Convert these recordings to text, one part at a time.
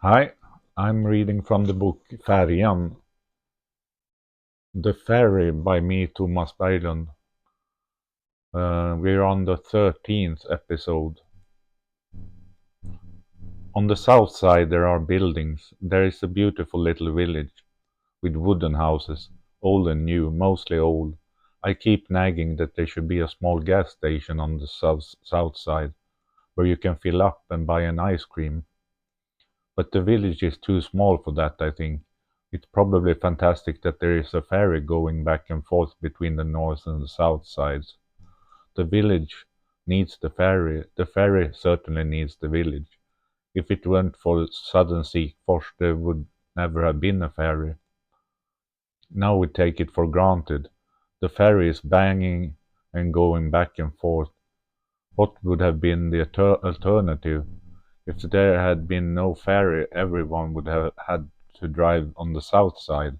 Hi, I'm reading from the book Färjan, The Ferry by me, Tomas Berglund. We're on the 13th episode. On the south side there are buildings. There is a beautiful little village with wooden houses, old and new, mostly old. I keep nagging that there should be a small gas station on the south side where you can fill up and buy an ice cream. But the village is too small for that, I think. It's probably fantastic that there is a ferry going back and forth between the north and the south sides. The village needs the ferry certainly needs the village. If it weren't for southern Sikfors, there would never have been a ferry. Now we take it for granted. The ferry is banging and going back and forth. What would have been the alternative? If there had been no ferry, everyone would have had to drive on the south side,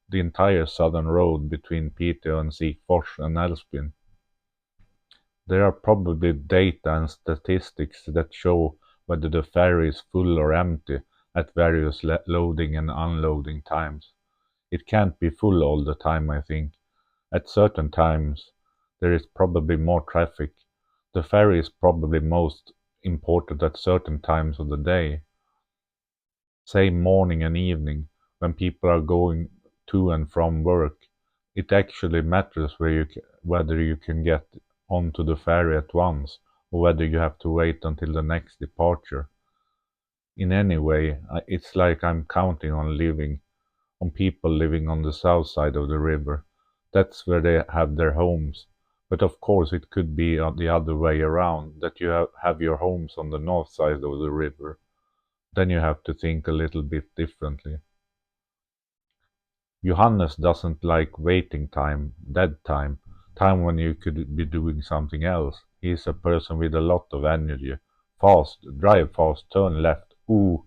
the entire southern road between Piteå and Sikfors and Älvsbyn. There are probably data and statistics that show whether the ferry is full or empty at various loading and unloading times. It can't be full all the time, I think. At certain times, there is probably more traffic. The ferry is probably most important at certain times of the day, say morning and evening, when people are going to and from work. It actually matters whether you can get onto the ferry at once, or whether you have to wait until the next departure. In any way, it's like I'm counting on people living on the south side of the river. That's where they have their homes. But of course, it could be on the other way around, that you have your homes on the north side of the river. Then you have to think a little bit differently. Johannes doesn't like waiting time, dead time, time when you could be doing something else. He is a person with a lot of energy. Fast, drive fast, turn left. Ooh,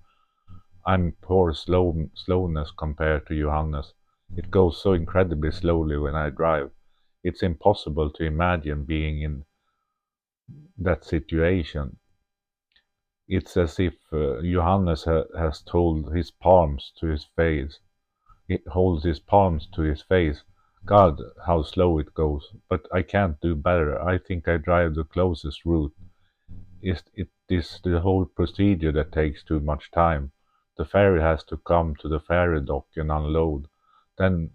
I'm poor slowness compared to Johannes. It goes so incredibly slowly when I drive. It's impossible to imagine being in that situation. It's as if Johannes has told his palms to his face. He holds his palms to his face. God, how slow it goes. But I can't do better. I think I drive the closest route. It is the whole procedure that takes too much time. The ferry has to come to the ferry dock and unload, then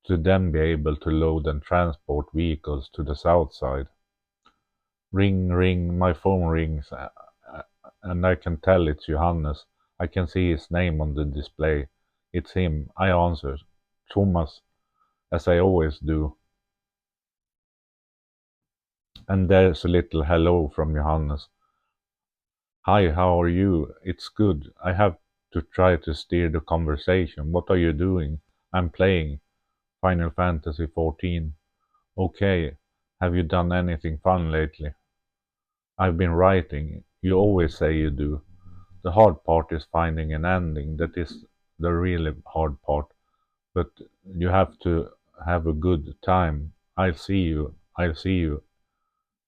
to then be able to load and transport vehicles to the south side. Ring, ring, my phone rings, and I can tell it's Johannes. I can see his name on the display. It's him. I answer. Tomas, as I always do. And there's a little hello from Johannes. Hi, how are you? It's good. I have to try to steer the conversation. What are you doing? I'm playing Final Fantasy 14. Okay. Have you done anything fun lately? I've been writing. You always say you do. The hard part is finding an ending. That is the really hard part. But you have to have a good time. I'll see you. I'll see you.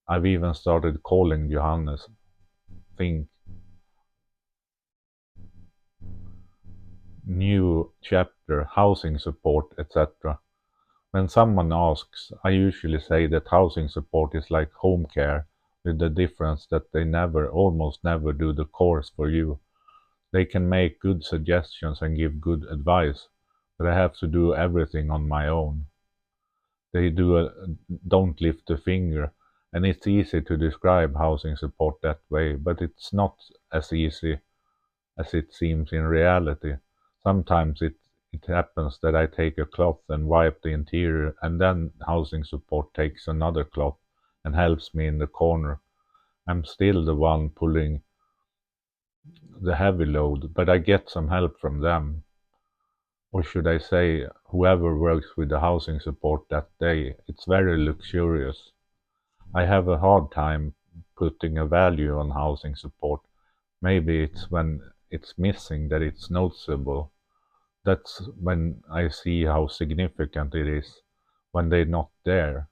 I've even started calling Johannes. Think. New chapter, housing support, etc. When someone asks, I usually say that housing support is like home care, with the difference that they almost never do the course for you. They can make good suggestions and give good advice, but I have to do everything on my own. Don't lift a finger, and it's easy to describe housing support that way, but it's not as easy as it seems in reality. Sometimes it happens that I take a cloth and wipe the interior, and then housing support takes another cloth and helps me in the corner. I'm still the one pulling the heavy load, but I get some help from them. Or should I say, whoever works with the housing support that day. It's very luxurious. I have a hard time putting a value on housing support. Maybe it's when it's missing that it's noticeable. That's when I see how significant it is, when they're not there.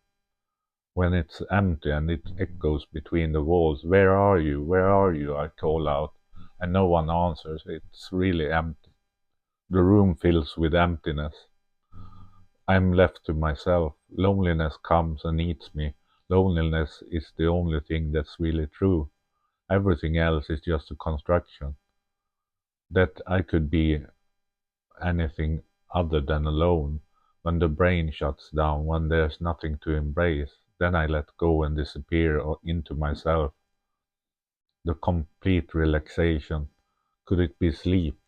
When it's empty and it echoes between the walls. Where are you? Where are you? I call out. and no one answers. It's really empty. The room fills with emptiness. I'm left to myself. Loneliness comes and eats me. Loneliness is the only thing that's really true. Everything else is just a construction. That I could be anything other than alone. When the brain shuts down, when there's nothing to embrace, then I let go and disappear into myself. The complete relaxation. Could it be sleep?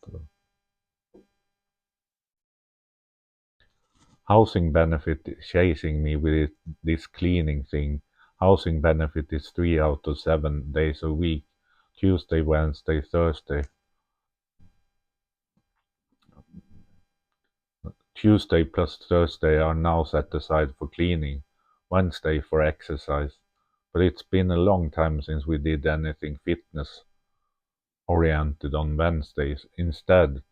Housing benefit is chasing me with this cleaning thing. Housing benefit is 3 out of 7 days a week. Tuesday, Wednesday, Thursday. Tuesday plus Thursday are now set aside for cleaning, Wednesday for exercise. But it's been a long time since we did anything fitness oriented on Wednesdays. Instead,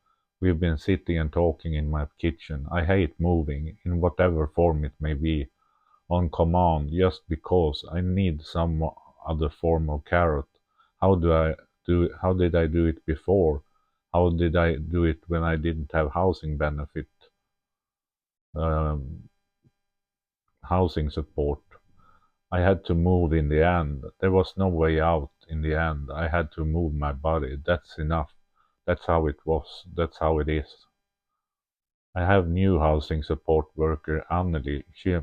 we've been sitting and talking in my kitchen. I hate moving, in whatever form it may be, on command, just because I need some other form of carrot. How did I do it before? How did I do it when I didn't have um, housing support? I had to move in the end. There was no way out in the end. I had to move my body. That's enough. That's how it was. That's how it is. I have new housing support worker Anneli. She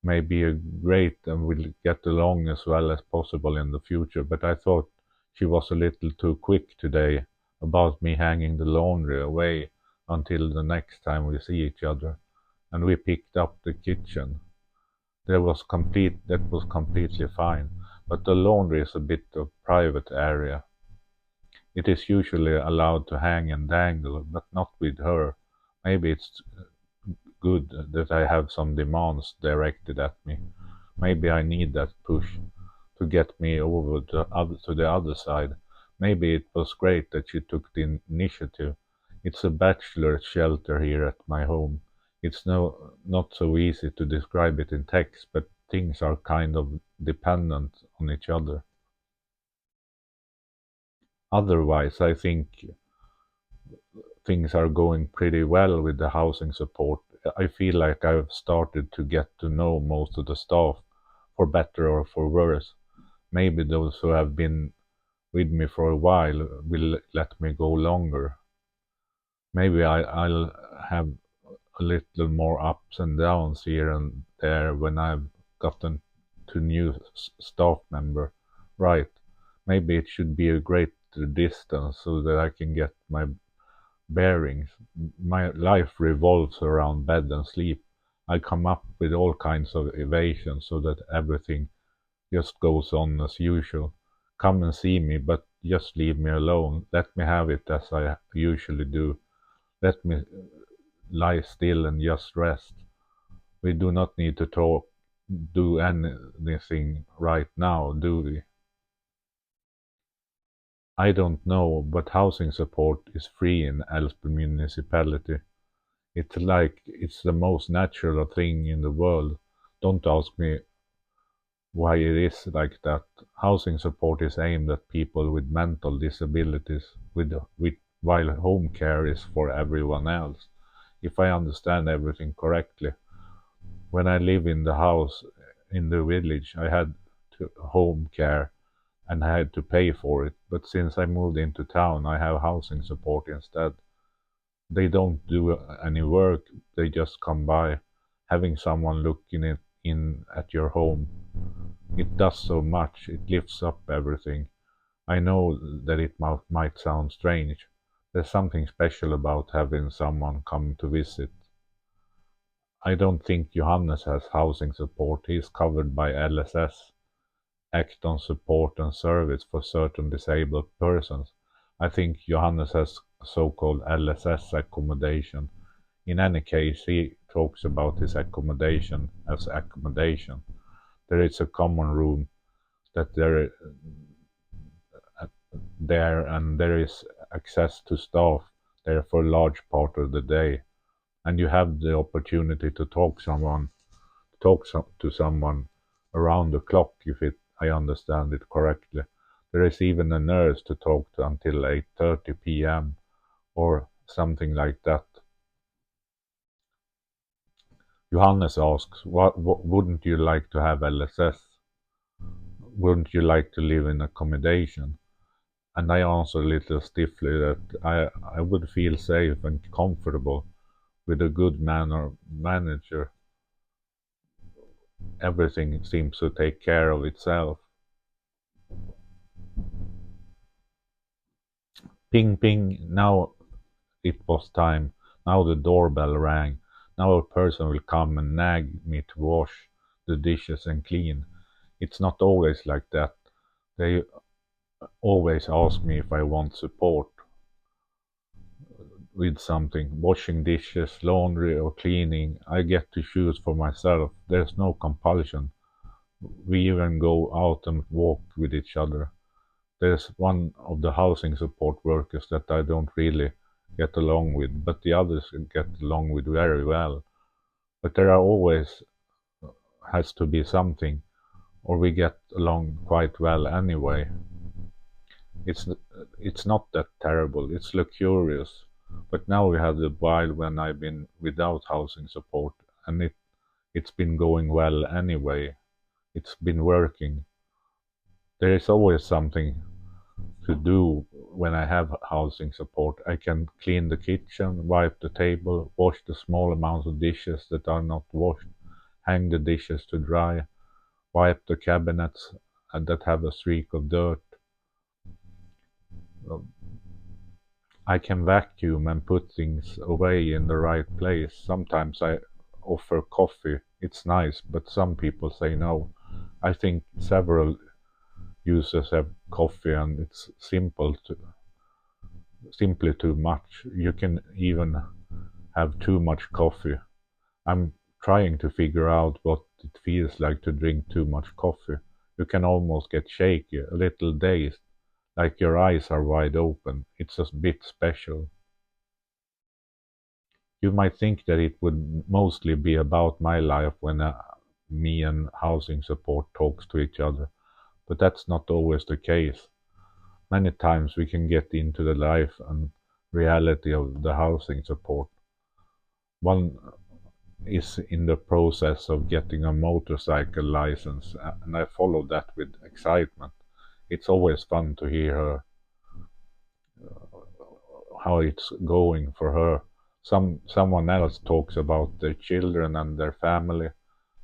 may be a great and will get along as well as possible in the future, but I thought she was a little too quick today about me hanging the laundry away until the next time we see each other, and we picked up the kitchen. That was completely fine, but the laundry is a bit of private area. It is usually allowed to hang and dangle, but not with her. Maybe it's good that I have some demands directed at me. Maybe I need that push to get me over to the other side. Maybe it was great that she took the initiative. It's a bachelor shelter here at my home. It's not so easy to describe it in text, but things are kind of dependent on each other. Otherwise, I think things are going pretty well with the housing support. I feel like I've started to get to know most of the staff, for better or for worse. Maybe those who have been with me for a while will let me go longer. Maybe I'll have a little more ups and downs here and there when I've gotten to new staff member. Right. Maybe it should be a greater distance so that I can get my bearings. My life revolves around bed and sleep. I come up with all kinds of evasions so that everything just goes on as usual. Come and see me, but just leave me alone. Let me have it as I usually do. Let me lie still and just rest. We do not need to do anything right now, do we? I don't know, but housing support is free in Älvsbyn municipality. It's like it's the most natural thing in the world. Don't ask me why it is like that. Housing support is aimed at people with mental disabilities, while home care is for everyone else. If I understand everything correctly, when I live in the house in the village, I had home care and I had to pay for it. But since I moved into town, I have housing support instead. They don't do any work, they just come by. Having someone looking in at your home, it does so much, it lifts up everything. I know that it might sound strange. There's something special about having someone come to visit. I don't think Johannes has housing support. He is covered by LSS, Act on Support and Service for Certain Disabled Persons. I think Johannes has so-called LSS accommodation. In any case, he talks about his accommodation as accommodation. There is a common room that there and there is access to staff there for a large part of the day, and you have the opportunity to to someone around the clock if I understand it correctly. There is even a nurse to talk to until 8:30 p.m. or something like that. Johannes asks, what wouldn't you like to have LSS? Wouldn't you like to live in accommodation? And I answer a little stiffly that I would feel safe and comfortable with a good manager. Everything seems to take care of itself. Ping ping, now it was time. Now the doorbell rang. Now a person will come and nag me to wash the dishes and clean. It's not always like that. They always ask me if I want support with something, washing dishes, laundry, or cleaning. I get to choose for myself. There's no compulsion. We even go out and walk with each other. There's one of the housing support workers that I don't really get along with, but the others get along with very well. But there are always has to be something, or we get along quite well anyway. It's it's not that terrible. It's luxurious. But now we have the while when I've been without housing support, and it's been going well anyway. It's been working. There is always something to do when I have housing support. I can clean the kitchen, wipe the table, wash the small amounts of dishes that are not washed, hang the dishes to dry, wipe the cabinets that have a streak of dirt. I can vacuum and put things away in the right place. Sometimes I offer coffee. It's nice, but some people say no. I think several users have coffee and it's simply too much. You can even have too much coffee. I'm trying to figure out what it feels like to drink too much coffee. You can almost get shaky, a little dazed, like your eyes are wide open. It's a bit special. You might think that it would mostly be about my life when me and housing support talks to each other, but that's not always the case. Many times we can get into the life and reality of the housing support. One is in the process of getting a motorcycle license, and I follow that with excitement. It's always fun to hear her how it's going for her. Someone else talks about their children and their family.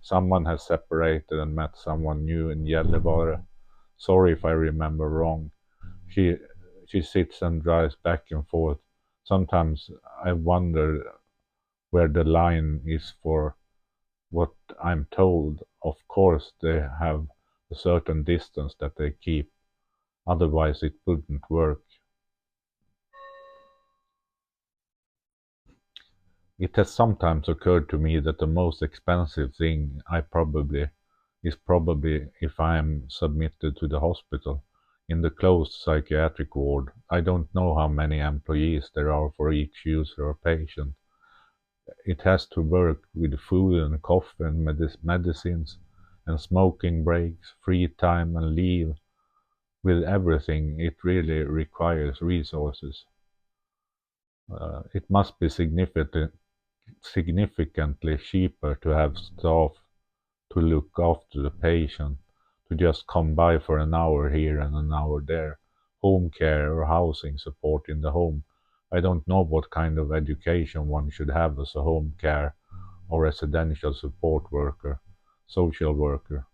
Someone has separated and met someone new in Gällivare. Sorry if I remember wrong. She she sits and drives back and forth. Sometimes I wonder where the line is for what I'm told. Of course, they have a certain distance that they keep, otherwise, it wouldn't work. It has sometimes occurred to me that the most expensive thing I probably is probably if I am submitted to the hospital. In the closed psychiatric ward, I don't know how many employees there are for each user or patient. It has to work with food and coffee and medicines and smoking breaks, free time and leave. With everything, it really requires resources. It must be significantly cheaper to have staff to look after the patient, to just come by for an hour here and an hour there, home care or housing support in the home. I don't know what kind of education one should have as a home care or residential support worker, social worker.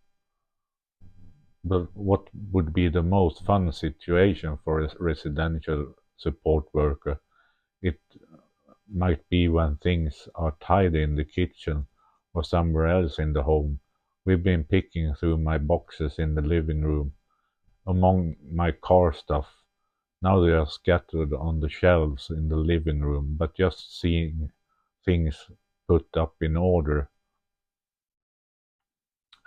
But what would be the most fun situation for a residential support worker? It might be when things are tidy in the kitchen or somewhere else in the home. We've been picking through my boxes in the living room, among my car stuff. Now they are scattered on the shelves in the living room, but just seeing things put up in order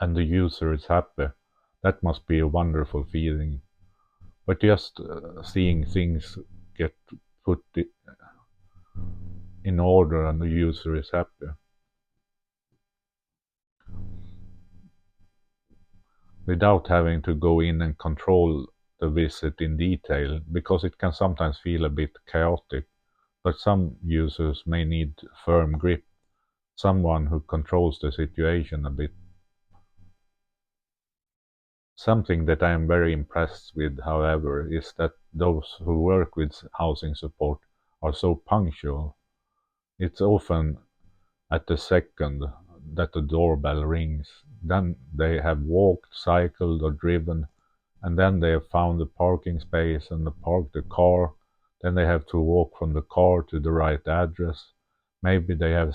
and the user is happy, that must be a wonderful feeling. But just seeing things get put in order and the user is happy. Without having to go in and control a visit in detail because it can sometimes feel a bit chaotic, but some users may need firm grip, someone who controls the situation a bit. Something that I am very impressed with, however, is that those who work with housing support are so punctual. It's often at the second that the doorbell rings. Then they have walked, cycled, or driven, and then they have found a parking space and parked the car. Then they have to walk from the car to the right address. Maybe they have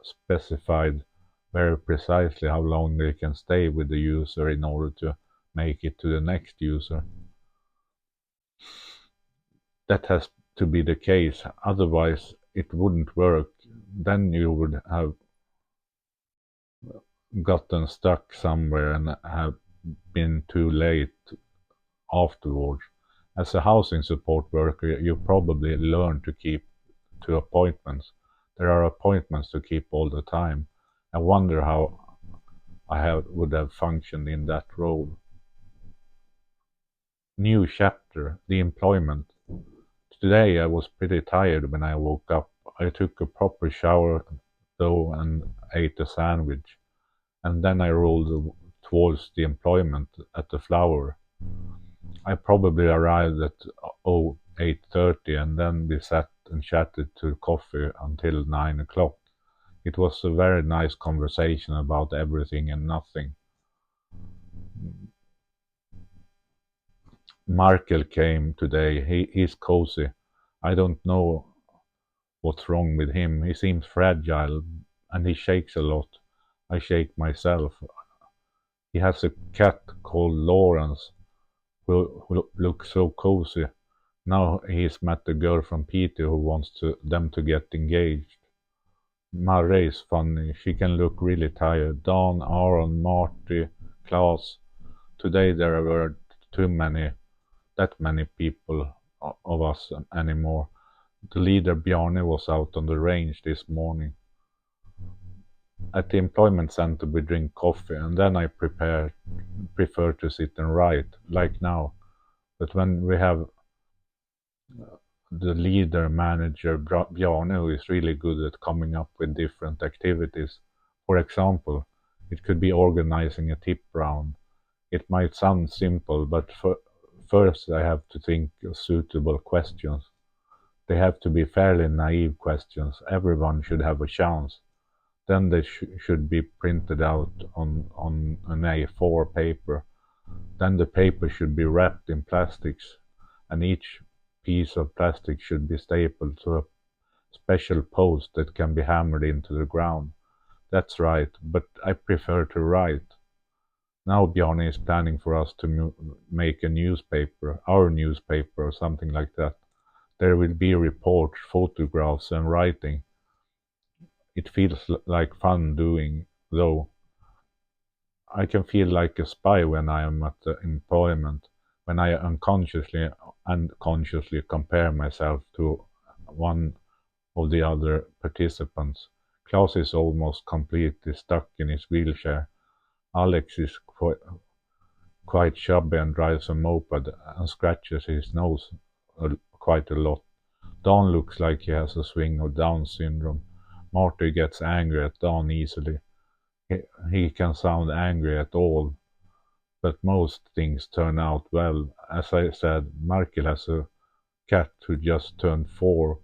specified very precisely how long they can stay with the user in order to make it to the next user. That has to be the case, otherwise it wouldn't work. Then you would have gotten stuck somewhere and have been too late afterwards. As a housing support worker, you probably learn to keep to appointments. There are appointments to keep all the time. I wonder how would have functioned in that role. New chapter, the employment. Today I was pretty tired when I woke up. I took a proper shower though and ate a sandwich, and then I rolled towards the employment at the Flower. I probably arrived at 8:30, and then we sat and chatted to coffee until 9 o'clock. It was a very nice conversation about everything and nothing. Markel came today. He's cozy. I don't know what's wrong with him. He seems fragile and he shakes a lot. I shake myself. He has a cat called Lawrence who looks so cozy. Now he's met a girl from Peter who wants them to get engaged. Marre is funny. She can look really tired. Dawn, Aaron, Marty, Claes. Today there were that many people of us anymore. The leader Bjarne was out on the range this morning. At the employment center we drink coffee and then I prefer to sit and write, like now. But when we have the leader manager Bjarne, who is really good at coming up with different activities. For example, it could be organizing a tip round. It might sound simple, but first I have to think of suitable questions. They have to be fairly naive questions. Everyone should have a chance. Then they should be printed out on an A4 paper. Then the paper should be wrapped in plastics, and each piece of plastic should be stapled to a special post that can be hammered into the ground. That's right, but I prefer to write. Now Bjarne is planning for us to make a newspaper, our newspaper or something like that. There will be reports, photographs and writing. It feels like fun doing, though. I can feel like a spy when I am at the employment, when I unconsciously and consciously compare myself to one of the other participants. Klaus is almost completely stuck in his wheelchair. Alex is quite chubby and drives a moped and scratches his nose quite a lot. Don looks like he has a swing of Down syndrome. Marty gets angry at Don easily. He can sound angry at all, but most things turn out well. As I said, Markel has a cat who just turned 4.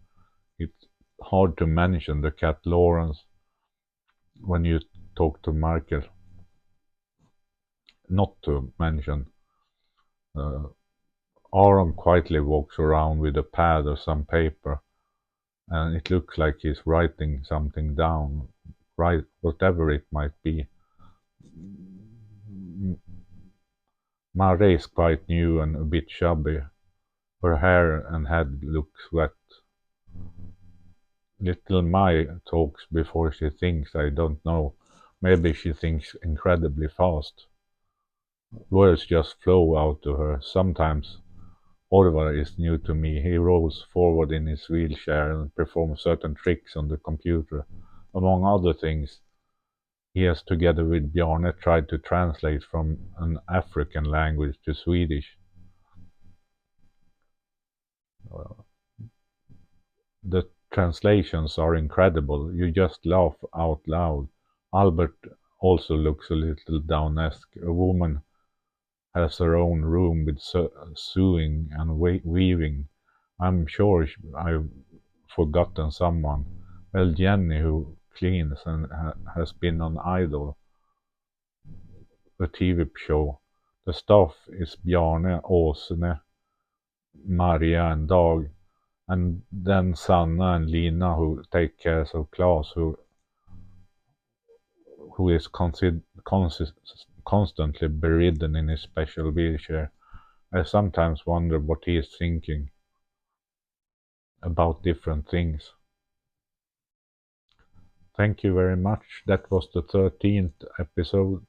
It's hard to mention the cat Lawrence when you talk to Markel. Not to mention, Aaron quietly walks around with a pad or some paper, and it looks like he's writing something down, whatever it might be. Mare is quite new and a bit chubby. Her hair and head look wet. Little Mai talks before she thinks, I don't know. Maybe she thinks incredibly fast. Words just flow out to her. Sometimes Orvar is new to me. He rolls forward in his wheelchair and performs certain tricks on the computer. Among other things, he has, together with Bjarne, tried to translate from an African language to Swedish. The translations are incredible. You just laugh out loud. Albert also looks a little Downesque. A woman has her own room with sewing and weaving. I'm sure I've forgotten someone. Well, Jenny, who cleans and has been on Idol, the TV show. The staff is Bjarne, Åsne, Maria and Dag, and then Sanna and Lina who take care of Claes, who is constantly bedridden in his special wheelchair. I sometimes wonder what he is thinking about different things. Thank you very much. That was the 13th episode.